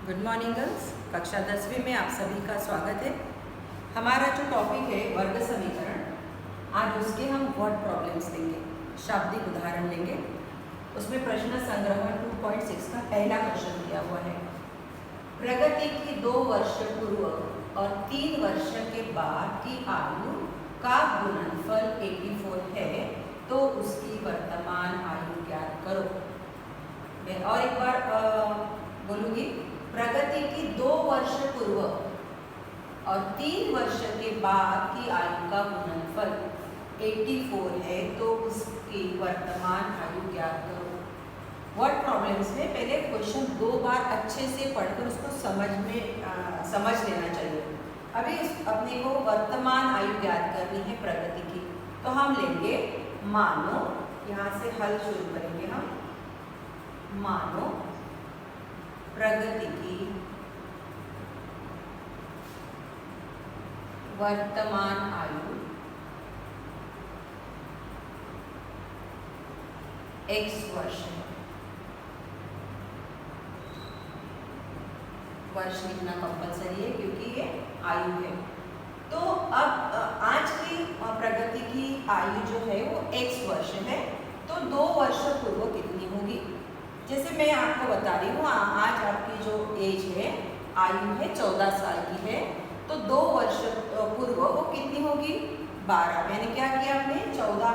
Good morning girls. कक्षा 10वीं में आप सभी का स्वागत है। हमारा जो टॉपिक है वर्ग समीकरण, आज उसके हम वर्ड प्रॉब्लम्स लेंगे, शाब्दिक उदाहरण लेंगे। उसमें प्रश्न संग्रह 2.6 का पहला क्वेश्चन दिया हुआ है। प्रगति की 2 वर्ष पूर्व और 3 वर्ष के बाद की आयु का गुणनफल 84 है, तो उसकी वर्तमान आयु ज्ञात करो। मैं और एक बार बोलूँगी। प्रगति की 2 वर्ष पूर्व और 3 वर्ष के बाद की आयु का गुणनफल 84 है, तो उसकी वर्तमान आयु ज्ञात करो। वर्ड प्रॉब्लम्स में पहले क्वेश्चन 2 बार अच्छे से पढ़कर उसको समझ लेना चाहिए। अभी अपने को वर्तमान आयु ज्ञात करनी है प्रगति की, तो हम लेंगे मानो, यहाँ से हल शुरू करेंगे हम। मानो प्रगति की वर्तमान आयु x वर्ष है। वर्ष लिखना कंपलसरी है क्योंकि ये आयु है। तो अब आज की प्रगति की आयु जो है वो x वर्ष है, तो 2 वर्ष पूर्व कितनी होगी? जैसे मैं आपको बता रही हूँ, आज आपकी जो एज है, आयु है 14 साल की है, तो 2 वर्ष पूर्व वो कितनी होगी? 12। मैंने क्या किया, आपने 14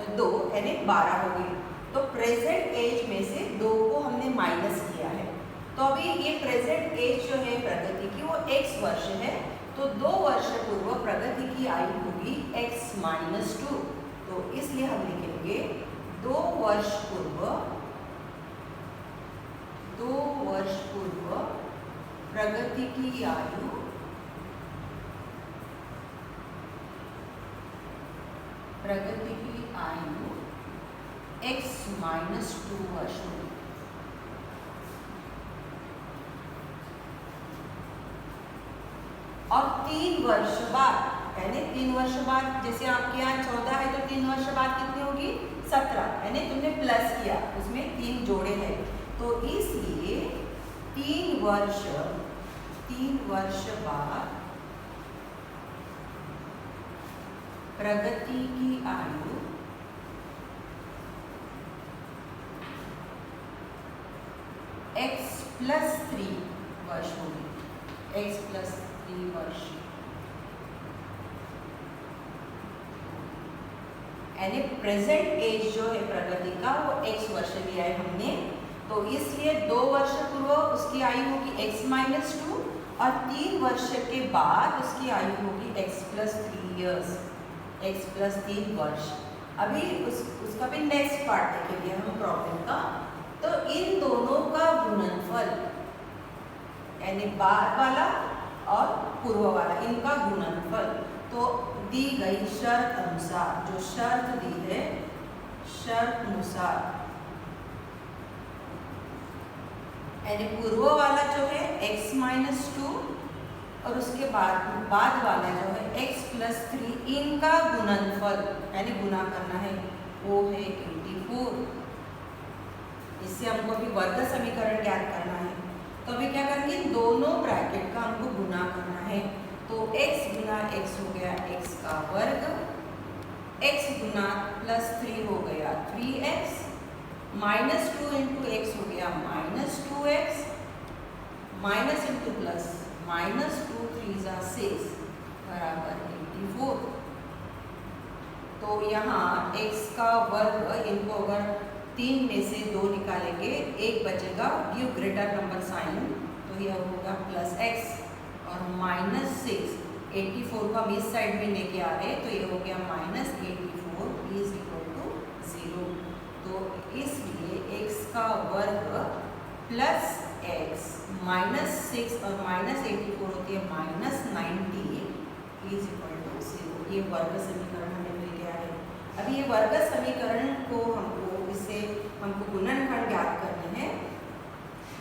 - 2 यानी 12 होगी। तो प्रेजेंट एज में से 2 को हमने माइनस किया है। तो अभी ये प्रेजेंट एज जो है प्रगति की वो x वर्ष है, तो 2 वर्ष पूर्व प्रगति की आयु होगी x - 2। तो इसलिए हम लिखेंगे 2 वर्ष पूर्व प्रगति की आयु x - 2 वर्ष होगी। और 3 वर्ष बाद, यानी 3 वर्ष बाद, जैसे आपके यहाँ 14 है तो 3 वर्ष बाद कितनी होगी? 17, यानी तुमने प्लस किया, उसमें 3 जोड़े हैं, तो इसलिए 3 वर्ष बाद प्रगति की आयु x + 3 वर्ष होगी। x + 3 वर्ष, यानी प्रेजेंट एज जो है प्रगति का वो x वर्ष लिया है हमने, तो इसलिए 2 वर्ष पूर्व उसकी आयु होगी x - 2 और 3 वर्ष के बाद उसकी आयु होगी x + 3 years, x + 3 वर्ष। अभी उसका भी नेक्स्ट पार्ट देखेंगे हम प्रॉब्लम का। तो इन दोनों का गुणनफल, यानी बाद वाला और पूर्व वाला, इनका गुणनफल, तो दी गई शर्त अनुसार, जो शर्त दी है, शर्त अनुसार, यानी पूर्व वाला जो है x - 2 और उसके बाद वाला जो है x + 3, इनका गुणनफल यानी गुना करना है, वो है 84। इससे हमको भी वर्ग समीकरण ज्ञात करना है। तो अभी क्या करेंगे, दोनों ब्रैकेट का हमको गुना करना है। तो x गुना x हो गया x का वर्ग, x गुना +3 हो गया 3x, -2 × x हो गया -2x, माइनस इंटू प्लस, -2 3 × 6 बराबर 84। तो यहाँ x का वर्ग, इनको अगर 3 में से 2 निकालेंगे, 1 बचेगा, गिव ग्रेटर नंबर साइन, तो यह होगा +x और -6। 84 को हम इस साइड में लेके आ रहे हैं, तो ये हो गया -84 = 0। तो इसलिए x का वर्ग प्लस x -6 और -84 होती है -90 = 0। ये वर्ग समीकरण हमें मिल गया है। अभी ये वर्ग समीकरण को हमको गुणनखंड ज्ञात करने हैं।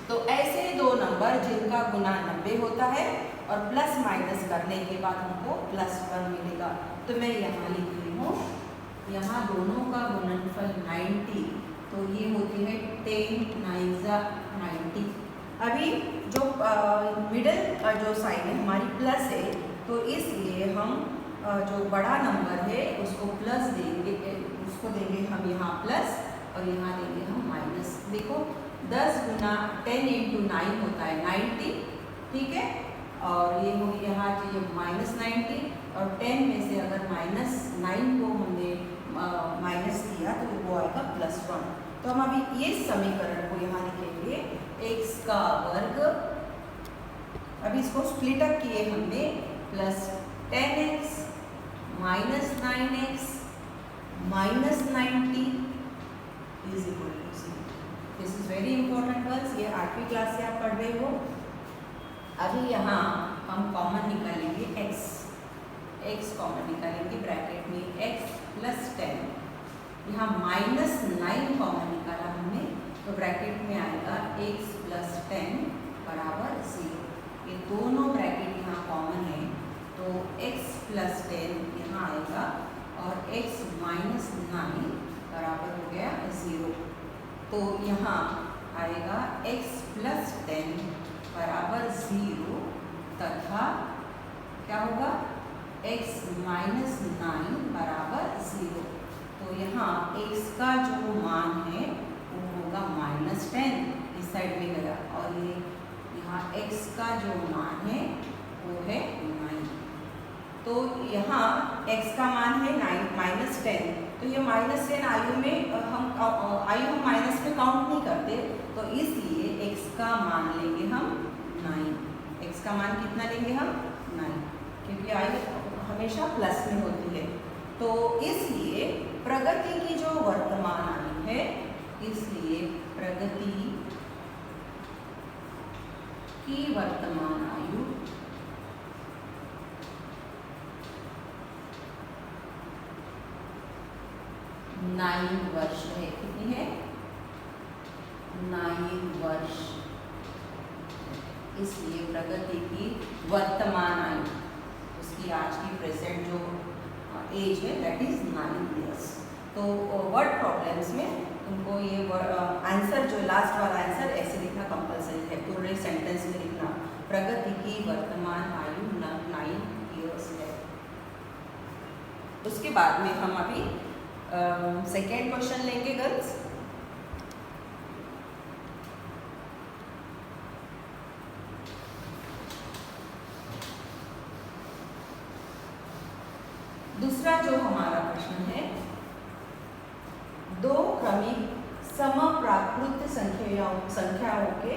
तो ऐसे 2 नंबर जिनका गुना 90 होता है और प्लस माइनस करने के बाद हमको +1 मिलेगा, तो मैं यहाँ लिख रही हूँ, यहाँ दोनों का गुणनफल 90, तो ये होती है 10 9 90। अभी जो मिडल जो साइड है हमारी प्लस है, तो इसलिए हम जो बड़ा नंबर है उसको प्लस देंगे, उसको देंगे हम यहाँ प्लस और यहाँ देंगे हम माइनस। देखो 10 गुना 10 इंटू 9 होता है 90, ठीक है, और ये हो गया यहाँ ये -90 और 10 में से अगर -9 को हमने माइनस किया तो वो आएगा +1। तो हम अभी ये समीकरण को यहाँ लिखेंगे x का वर्ग, अभी इसको स्प्लिट अप किए हमने, +10x -9x -90 is equal to 0। This is very important words, ये 8वीं क्लास से आप पढ़ रहे हो। अभी यहाँ हम कॉमन निकालेंगे x कॉमन निकालेंगे, ब्रैकेट में x +10, यहाँ -9 कॉमन निकाला हमने, तो ब्रैकेट में आएगा x +10 बराबर 0। ये दोनों ब्रैकेट यहाँ कॉमन है, तो x +10 यहाँ आएगा और x -9 बराबर हो गया 0। तो यहाँ आएगा x +10 बराबर 0 तथा क्या होगा x -9 बराबर 0। तो यहाँ x का जो मान है वो होगा -10, इस साइड में गया, और ये यहाँ x का जो मान है वो है 9। तो यहाँ x का मान है -10, तो ये -10 आयु में हम माइनस में काउंट नहीं करते, तो इसलिए x का मान लेंगे हम 9। x का मान कितना लेंगे हम 9, क्योंकि आयु हमेशा प्लस में होती है। तो इसलिए प्रगति की जो वर्तमान आयु है, इसलिए प्रगति की वर्तमान आयु 9 वर्ष है। कितनी है? 9 वर्ष। इसलिए प्रगति की वर्तमान आयु, उसकी आज की प्रेजेंट जो एज है दैट इज 9 इयर्स। तो वर्ड प्रॉब्लम्स में तुमको ये आंसर जो लास्ट वाला आंसर ऐसे लिखना कंपल्सरी है, पूरे सेंटेंस में लिखना, प्रगति की वर्तमान आयु 9 इयर्स है। उसके बाद में हम अभी सेकेंड क्वेश्चन लेंगे गर्ल्स। दूसरा जो हमारा प्रश्न है, दो क्रमिक समप्राकृत संख्याओं के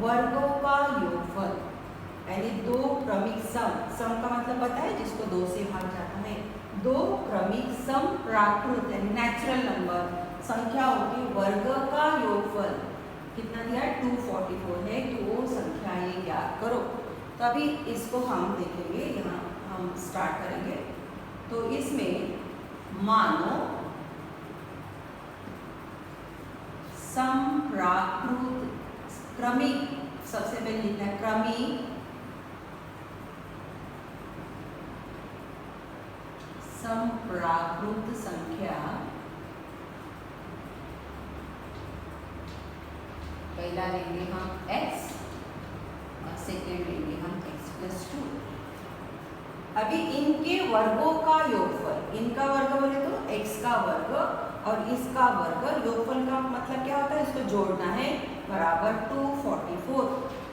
वर्गों का योगफल, यानी दो क्रमिक सम का मतलब पता है जिसको 2 से भाग जाता है, दो क्रमिक समप्राकृत यानी नेचुरल नंबर संख्याओं के वर्ग का योगफल कितना दिया है? 244 है। तो वो संख्याएं ज्ञात करो। तो अभी इसको हम देखेंगे, यहाँ हम स्टार्ट करेंगे। तो इसमें मानो समप्राकृत क्रमिक, सबसे पहले लिखना है क्रमिक समप्राकृत संख्या, पहला लेंगे हम x और सेकेंड लेंगे हम x + 2। अभी इनके वर्गों का योगफल, इनका वर्ग बोले तो x का वर्ग और इसका वर्ग, योगफल का मतलब क्या होता है? इसको जोड़ना है, बराबर 244।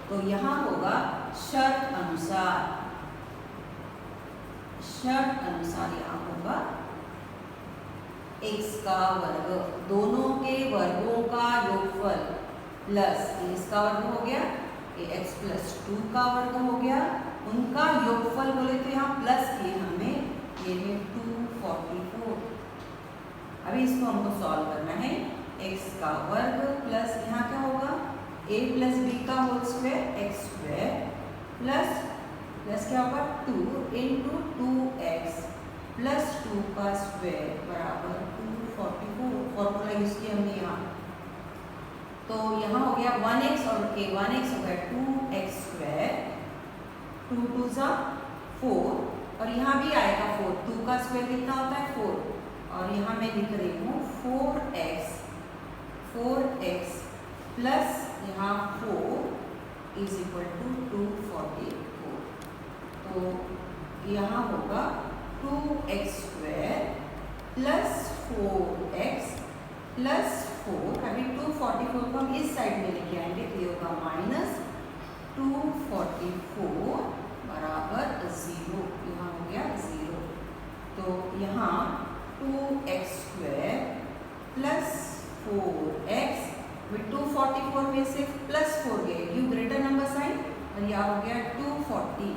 तो यहाँ होगा शर्त अनुसार यहाँ होगा x का वर्ग, दोनों के वर्गों का योगफल प्लस इसका वर्ग हो गया, ये x + 2 का वर्ग हो गया, उनका योगफल बोले तो यहाँ प्लस किए हमने, ये है 244। अभी इसको हमको सॉल्व करना है, x का वर्ग प्लस यहाँ क्या होगा a + b का होल स्क्वायर x² प्लस क्या होगा 2 × 2x + 2 का स्क्वायर बराबर 244। फॉर्मूला यूज किया हमने यहाँ, तो यहाँ हो गया 1x और 1x हो गया 2x², 2 × 2 = 4 और यहाँ भी आएगा 4, 2 का स्क्वायर कितना होता है 4, और यहाँ मैं लिख रही हूँ 4x प्लस यहाँ 4 इज इक्वल टू 244। तो यहाँ होगा 2x² प्लस 4x प्लस 4। अभी 244 को हम इस साइड में लेके आएंगे तो ये होगा माइनस 244 बराबर 0। यहाँ हो गया 0। तो यहाँ 2x² प्लस 4x, 244 में से प्लस 4 गए, गिव ग्रेटर नंबर साइन, और यह हो गया 240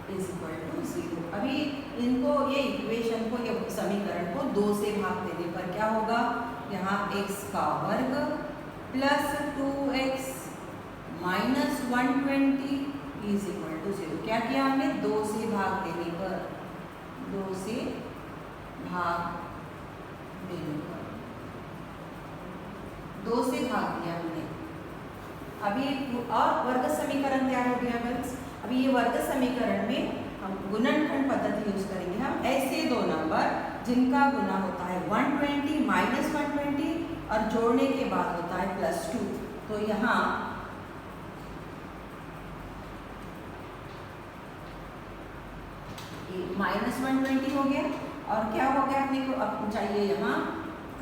इज इक्वल टू 0। अभी इनको ये इक्वेशन को, ये समीकरण को 2 से भाग देने पर क्या होगा, यहाँ x का वर्ग plus 2x minus 120 is equal to 0। क्या किया हमने, 2 से भाग देने पर, 2 से भाग देने पर 2 से भाग दिया हमने। अभी और वर्ग समीकरण तैयार हो गया गर्ल्स। अभी ये वर्ग समीकरण में हम गुणनखंड पद्धति यूज करेंगे। हम ऐसे दो नंबर जिनका गुना होता है 120 माइनस 120 और जोड़ने के बाद होता है प्लस 2। तो यहाँ माइनस 120 हो गया, और क्या हो गया अपने को, अब चाहिए यहाँ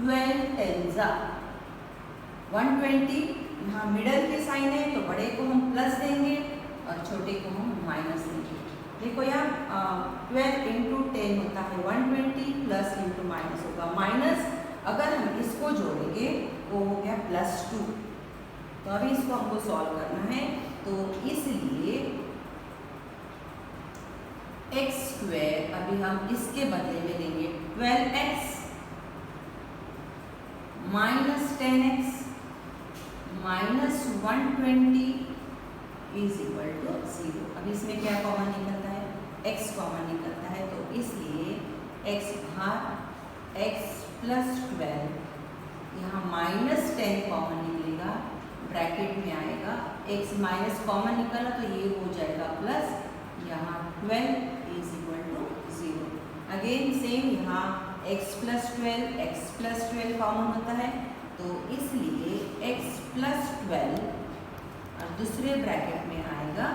12 टेंजा 120। यहाँ मिडल के साइन है तो बड़े को हम प्लस देंगे और छोटे को हम माइनस देंगे। देखो यहाँ 12 इंटू 10 होता है 120 प्लस इंटू माइनस होगा माइनस। अगर हम इसको जोड़ेंगे वो हो गया प्लस 2। तो अभी इसको हमको सॉल्व करना है, तो इसलिए x² अभी हम इसके बदले में लेंगे 12x minus 10x minus 120 is equal to 0। अब इसमें क्या कॉमन निकलता है, x कॉमन निकलता है, तो इसलिए x बाहर x प्लस 12, यहाँ माइनस 10 कॉमन निकलेगा, ब्रैकेट में आएगा x माइनस कॉमन निकला तो ये हो जाएगा प्लस, यहाँ 12 is equal to 0। Again same, यहाँ x प्लस 12 कॉमन होता है, तो इसलिए x प्लस 12 और दूसरे ब्रैकेट में आएगा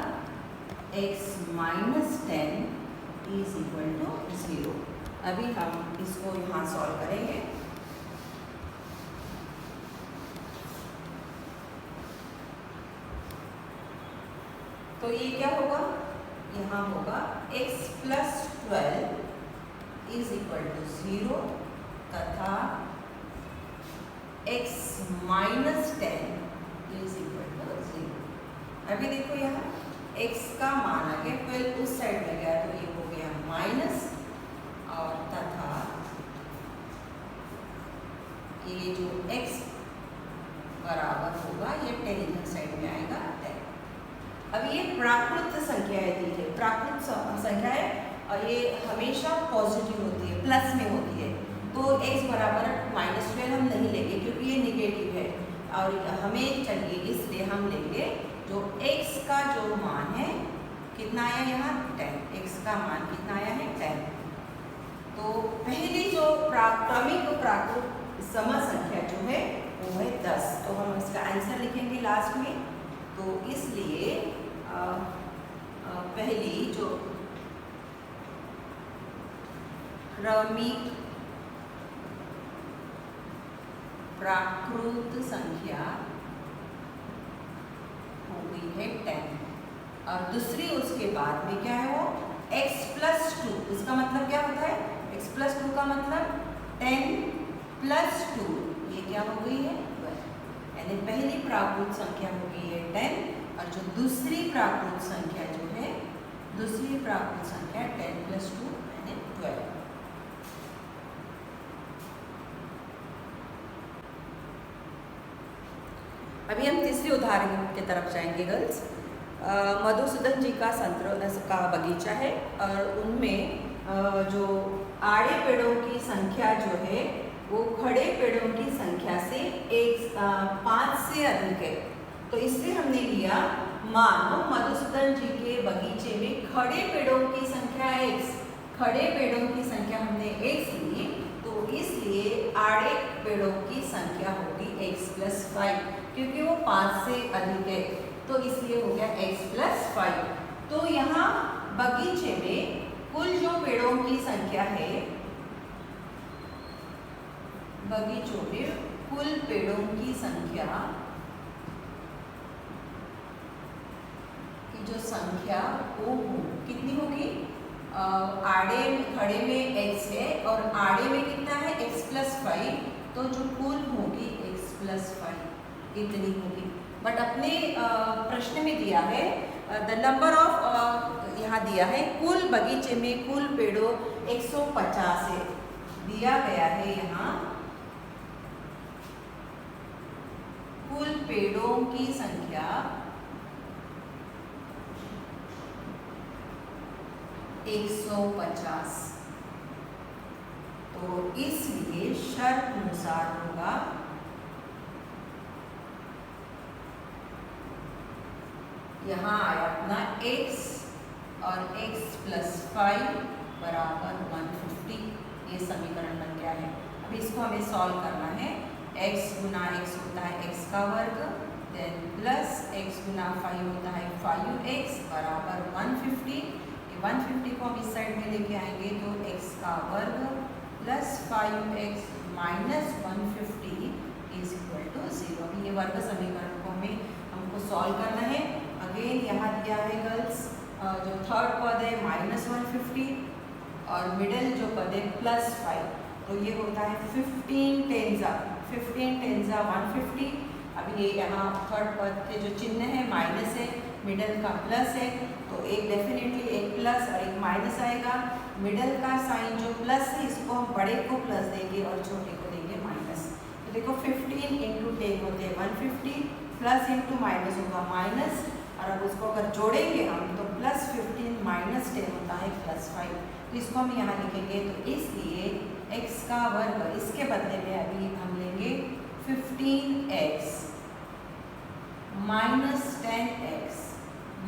x minus 10 is equal to 0। अभी हम इसको यहाँ सॉल्व करेंगे। तो ये क्या होगा, यहाँ होगा x plus 12 is equal to 0 तथा x minus 10 is equal to 0। अभी देखो यहाँ x का मान आ गया 12 उस साइड में गया तो ये हो गया माइनस, और तथा ये जो x बराबर होगा ये 10 इधर साइड में आएगा 10। अब ये प्राकृत संख्याएं दी है, प्राकृत संख्या है और ये हमेशा पॉजिटिव होती है, प्लस में होती है। तो x बराबर -12 हम नहीं लेंगे क्योंकि ये निगेटिव है और हमें चाहिए, इसलिए हम लेंगे जो x का जो मान है कितना आया यहाँ 10, x का मान कितना आया है 10। तो पहली जो क्रमिक प्राकृत सम संख्या जो है वो है 10। तो हम इसका आंसर लिखेंगे लास्ट में। तो इसलिए पहली जो क्रमिक प्राकृत संख्या हो गई है 10, और दूसरी उसके बाद में क्या है वो x प्लस 2। इसका मतलब क्या होता है, x प्लस 2 का मतलब 10 प्लस 2, ये क्या हो गई है 12। यानी पहली प्राकृत संख्या हो गई है 10, और जो दूसरी प्राकृत संख्या जो है, दूसरी प्राकृत संख्या 10 प्लस 2 यानी 12। अभी हम तीसरी उदाहरण की तरफ जाएंगे गर्ल्स। मधुसूदन जी का संतरे का बगीचा है और उनमें जो आड़े पेड़ों की संख्या जो है वो खड़े पेड़ों की संख्या से 5 से अधिक है। तो इसलिए हमने लिया, मानो मधुसूदन जी के बगीचे में खड़े पेड़ों की संख्या x, खड़े पेड़ों की संख्या हमने x ली, तो इसलिए आड़े पेड़ों की संख्या होगी x प्लस 5 क्योंकि वो 5 से अधिक है। तो इसलिए हो गया x+5। तो यहाँ बगीचे में कुल जो पेड़ों की संख्या है, बगीचों में कुल पेड़ों की संख्या की जो संख्या वो कितनी होगी, आड़े खड़े में x है और आड़े में कितना है x+5, तो जो कुल होगी x+5 इतनी होगी। बट अपने प्रश्न में दिया है द नंबर ऑफ, यहाँ दिया है कुल बगीचे में कुल पेड़ों 150 है, दिया गया है यहाँ कुल पेड़ों की संख्या 150। तो इसलिए शर्त अनुसार होगा यहाँ आया अपना x और x+5 बराबर 150, ये समीकरण बन गया है। अब इसको हमें सॉल्व करना है। x गुना x होता है x का वर्ग, देन प्लस x गुना 5 होता है 5x बराबर 150। 150 को हम इस साइड में लेके आएंगे तो x का वर्ग plus 5x minus 150 is equal to 0। अभी ये वर्ग समीकरण को हमको सॉल्व करना है। अगेन यहाँ दिया है गर्ल्स, जो थर्ड पद है -150 और मिडिल जो पद है +5, तो ये होता है 15 टेंजा 150। अब ये यहाँ थर्ड पद के जो चिन्ह है माइनस है, मिडल का प्लस है, तो एक डेफिनेटली एक प्लस और एक माइनस आएगा। मिडल का साइन जो प्लस है इसको हम बड़े को प्लस देंगे और छोटे को देंगे माइनस। तो देखो 15 × 10 होते हैं 150, प्लस इंटू माइनस होगा माइनस, और अब उसको अगर जोड़ेंगे हम तो +15 - 10 होता है +5। तो इसको हम यहाँ लिखेंगे, तो इसलिए x का वर्ग इसके बदले में अभी हम लेंगे 15x -10x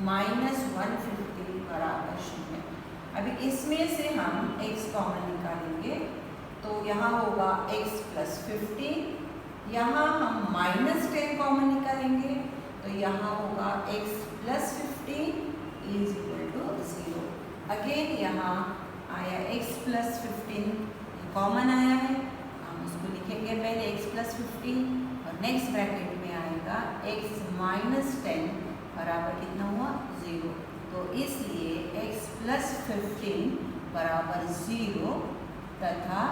-150 बराबर 0। अभी इसमें से हम x कॉमन निकालेंगे, तो यहाँ होगा x+15, यहाँ हम -10 कॉमन निकालेंगे, तो यहाँ होगा x+15 is equal to 0। Again यहाँ आया x+15 कॉमन आया है, हम उसको लिखेंगे पहले x+15 और नेक्स्ट ब्रैकेट में आएगा x -10 बराबर कितना हुआ 0। तो इसलिए x+15 बराबर 0 तथा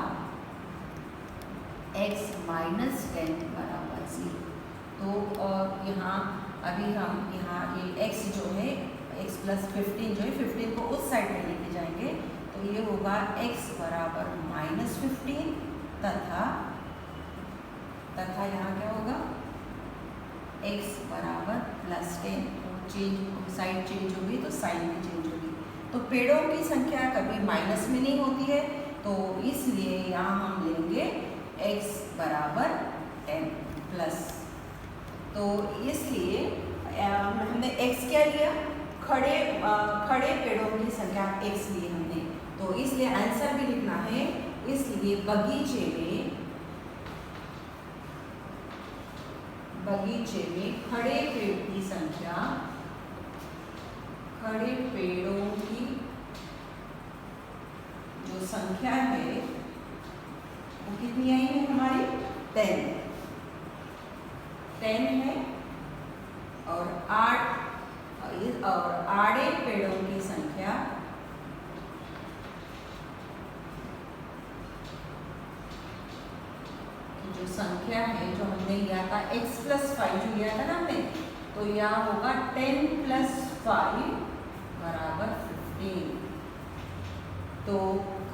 x -10 बराबर 0। तो यहाँ अभी हम यहाँ ये x जो है x+15 जो है 15 को उस साइड में लेके जाएंगे, तो ये होगा x बराबर -15 तथा यहाँ क्या होगा x बराबर +10। चेंज साइड चेंज होगी तो साइन भी चेंज होगी। तो पेड़ों की संख्या कभी माइनस में नहीं होती है, तो इसलिए यहाँ हम लेंगे x बराबर 10 प्लस। तो इसलिए हमने x क्या लिया, खड़े पेड़ों की संख्या x ली हमने, तो इसलिए आंसर भी लिखना है। इसलिए बगीचे में खड़े पेड़ की संख्या, खड़े पेड़ों की जो संख्या है वो कितनी आई है हमारी 10 है, और आड़े पेड़ों की संख्या जो संख्या है जो हमने लिया था x+5 जो लिया था ना हमने, तो यहाँ होगा 10 + 5 बराबर 15। तो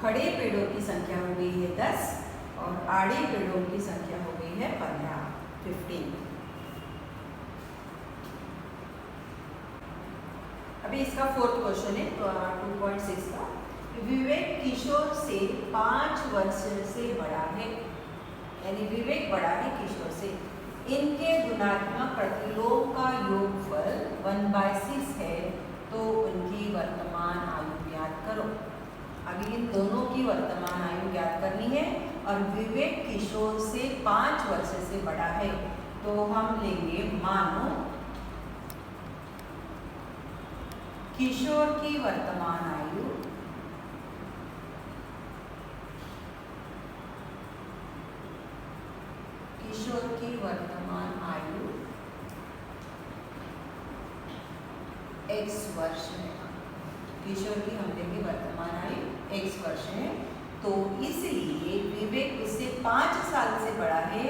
खड़े पेड़ों की संख्या हो गई है 10 और आड़े पेड़ों की संख्या हो गई है 15। अभी इसका फोर्थ क्वेश्चन है 2.6 का। विवेक किशोर से 5 वर्ष से बड़ा है, यानी विवेक बड़ा है किशोर से। इनके गुणात्मक प्रतिलोम का योगफल 1/6 है, तो उनकी वर्तमान आयु ज्ञात करो। अभी इन दोनों की वर्तमान आयु ज्ञात करनी है और विवेक किशोर से 5 वर्ष से बड़ा है, तो हम लेंगे मानो किशोर की वर्तमान आयु x वर्ष है। किशोर की हम लेंगे वर्तमान आयु x वर्ष है, तो इसलिए विवेक उससे 5 साल से बड़ा है।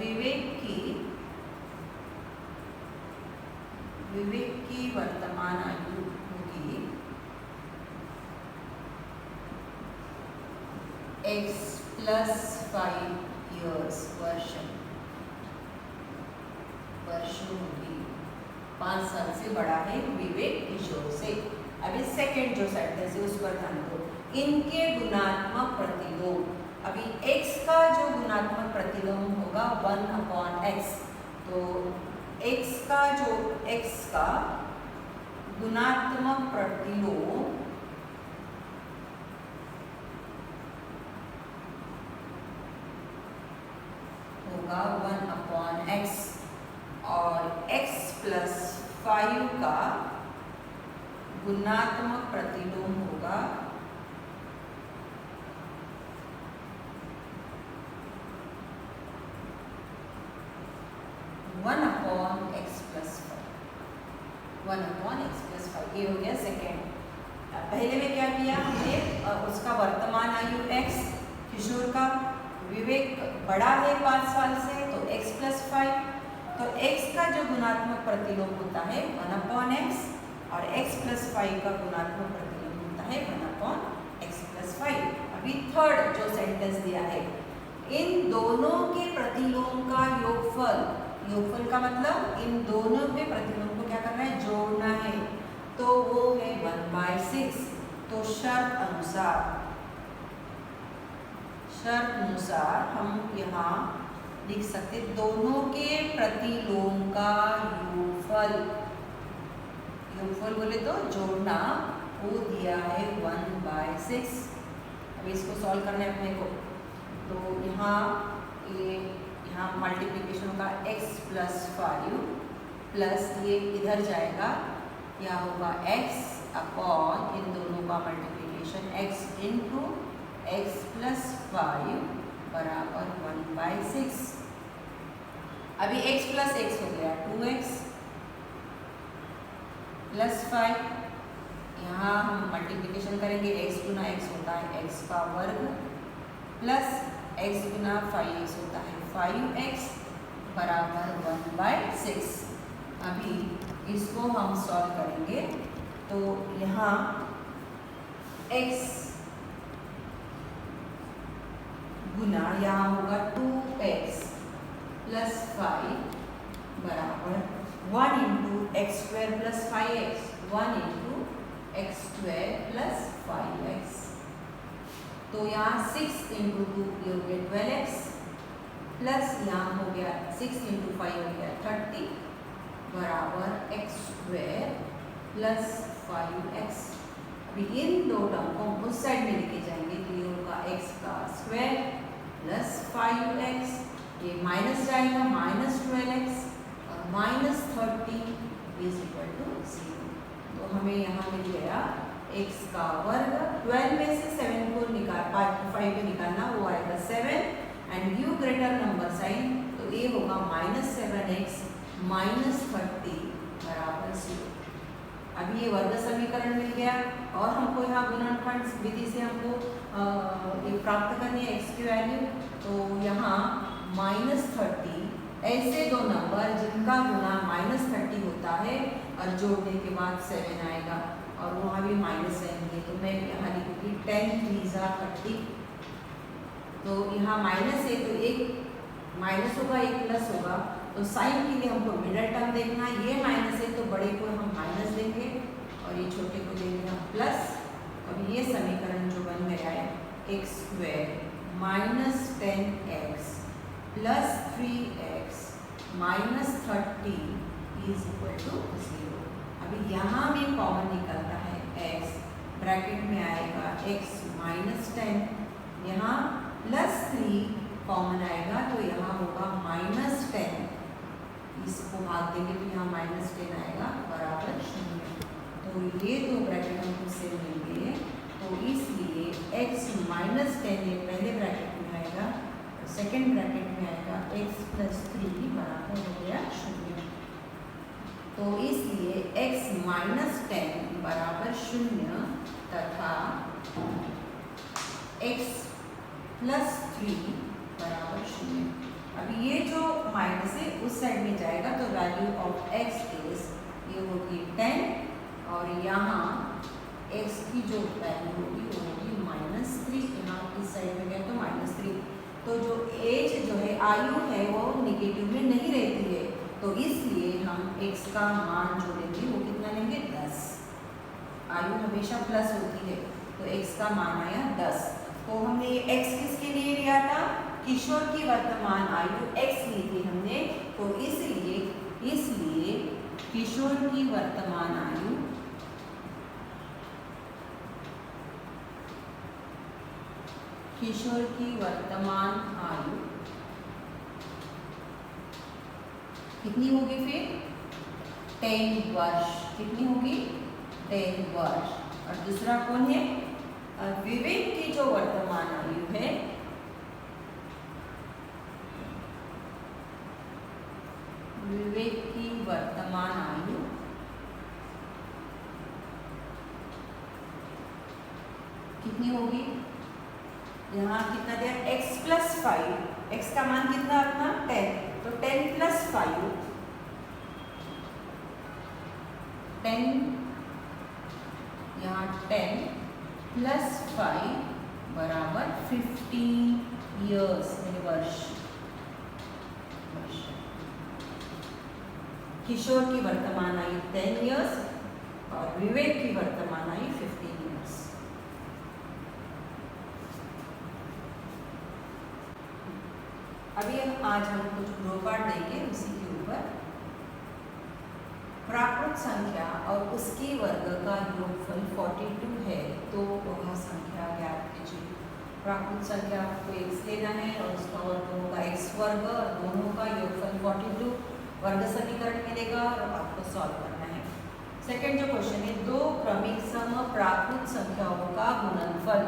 विवेक की वर्तमान आयु होगी x + 5 years वर्षों होगी। 5 साल से बड़ा है विवेक किशोर से। अभी सेकंड जो सेंटेंस है उस पर ध्यान दो। इनके गुणात्मक प्रतिलोम, अभी x का जो गुणात्मक प्रतिलोम होगा 1/x, तो x का गुणात्मक प्रतिलोम होगा 1/x और x + 5 का गुणात्मक प्रतिलोम होगा 1/x + 5। ये हो गया सेकेंड। पहले में क्या किया हमने, उसका वर्तमान आयु x, किशोर का, विवेक बड़ा है 5 साल से, तो x + 5, तो x का जो गुणात्मक प्रतिलोम होता है 1/x और x + 5 का गुणात्मक प्रतिलोम होता है 1/x + 5। अभी थर्ड जो सेंटेंस दिया है, इन दोनों के प्रतिलोम का योगफल का मतलब इन दोनों के प्रतिलोम को क्या करना है, जोड़ना है, तो वो है 1/6। तो शर्त अनुसार हम यहाँ लिख सकते दोनों के प्रतिलोम का योगफल बोले तो जोड़ना, वो दिया है 1/6। अब इसको सॉल्व करना है अपने को, तो यहाँ मल्टीप्लिकेशन का x + 5 प्लस ये इधर जाएगा, यह होगा x अपॉन इन दोनों का मल्टीप्लिकेशन x × x + 5 बराबर 1/6। अभी x + x हो गया 2x + 5, यहाँ हम मल्टीप्लिकेशन करेंगे, x × x होता है x का वर्ग प्लस x × 5x होता है 5x बराबर 1/6। अभी इसको हम सॉल्व करेंगे, तो यहाँ x गुना यहाँ होगा 2x + 5 बराबर 1 × x² + 5x, 1 × x² + 5x, तो यहाँ 6 × 2 ये हो गया 12x प्लस यहाँ हो गया 6 × 5 हो गया 30 बराबर x² + 5x। अभी इन दो टर्म को उस साइड में लेके जाएंगे, तो ये होगा x² + 5x, ये माइनस जाएगा -12x और -30 = 0। तो हमें यहाँ मिल गया x का वर्ग, 12 में से 7 को 5 को निकालना, वो आएगा 7 and give greater number sign, तो ये होगा -7x -30 बराबर 0। अभी ये वर्ग समीकरण मिल गया और हमको यहाँ गुणनखंड विधि से हमको ये प्राप्त करनी है x की वैल्यू, तो यहाँ -30 ऐसे दो नंबर जिनका गुना -30 होता है और जोड़ने के बाद 7 आएगा और वहाँ भी -7 है, तो मैं यहाँ लिखूँगी 10 × 30। तो यहाँ माइनस है, तो एक माइनस होगा एक प्लस होगा, तो साइन के लिए हमको मिडल टर्म देखना, ये माइनस है तो बड़े को हम माइनस देंगे और ये छोटे को देंगे हम प्लस। अब ये समीकरण जो बन गया है x² -10x + 3x -30 = 0। अभी यहाँ में कॉमन निकलता है x, ब्रैकेट में आएगा x -10, यहाँ +3 कॉमन आएगा, तो यहाँ होगा -10, इसको भाग देंगे तो यहाँ -10 आएगा बराबर 0। तो ये दो ब्रैकेट हमको सेम मिलेंगे, तो इसलिए x माइनस 10 ये पहले ब्रैकेट में आएगा, सेकेंड ब्रैकेट में आएगा x प्लस 3 बराबर हो गया 0। तो इसलिए x माइनस 10 बराबर 0 तथा x प्लस 3 बराबर 0। अभी ये जो माइनस है उस साइड में जाएगा, तो वैल्यू ऑफ x इज ये होगी 10 और यहाँ x की जो वैल्यू होगी वो होगी -3। यहाँ इस साइड में गए तो -3। तो जो एज जो है आयु है वो निगेटिव में नहीं रहती है, तो इसलिए हम x का मान जो लेंगे वो कितना लेंगे 10। आयु हमेशा प्लस होती है, तो x का मान आया 10। तो हमने ये x किसके लिए लिया था? किशोर की वर्तमान आयु x ली थी हमने, तो इसलिए किशोर की वर्तमान आयु कितनी होगी फिर? 10 वर्ष। कितनी होगी? 10 वर्ष। और दूसरा कौन है? विवेक की जो वर्तमान आयु है कितनी होगी? यहाँ कितना दिया? x plus 5। x का मान कितना अपना 10, तो 10 प्लस 5 यहाँ 10 प्लस 5 बराबर 15 ईयर्स, वर्ष। किशोर की वर्तमान आयु 10 ईयर्स और विवेक की वर्तमान आयु 15 ईयर्स। अभी आज हम कुछ गृहपाठ देंगे उसी के ऊपर। प्राकृत संख्या और उसके वर्ग का योगफल 42 है, तो वह संख्या ज्ञात कीजिए। प्राकृत संख्या को x लेना है और उसका वर्ग होगा x वर्ग, दोनों का योगफल 42 वर्ग समीकरण मिलेगा और आपको सॉल्व करना है। सेकंड जो क्वेश्चन है, दो क्रमिक सम प्राकृत संख्याओं का गुणनफल।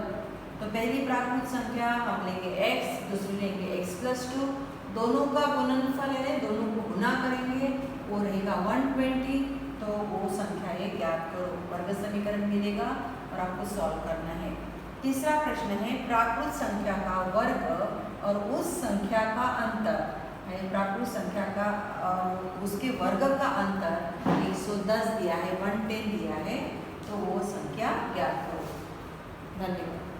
तो पहली प्राकृत संख्या हम लेंगे x, दूसरी लेंगे x प्लस 2, दोनों का गुणनफल है, दोनों को गुना करेंगे, वो रहेगा 120। तो वो संख्या ये ज्ञात करो, वर्ग समीकरण मिलेगा और आपको सॉल्व करना है। तीसरा प्रश्न है, प्राकृत संख्या का वर्ग और उस संख्या का अंतर, प्राकृत संख्या का उसके वर्ग का अंतर 110 दिया है, 110 दिया है, तो वो संख्या ज्ञात करो। धन्यवाद।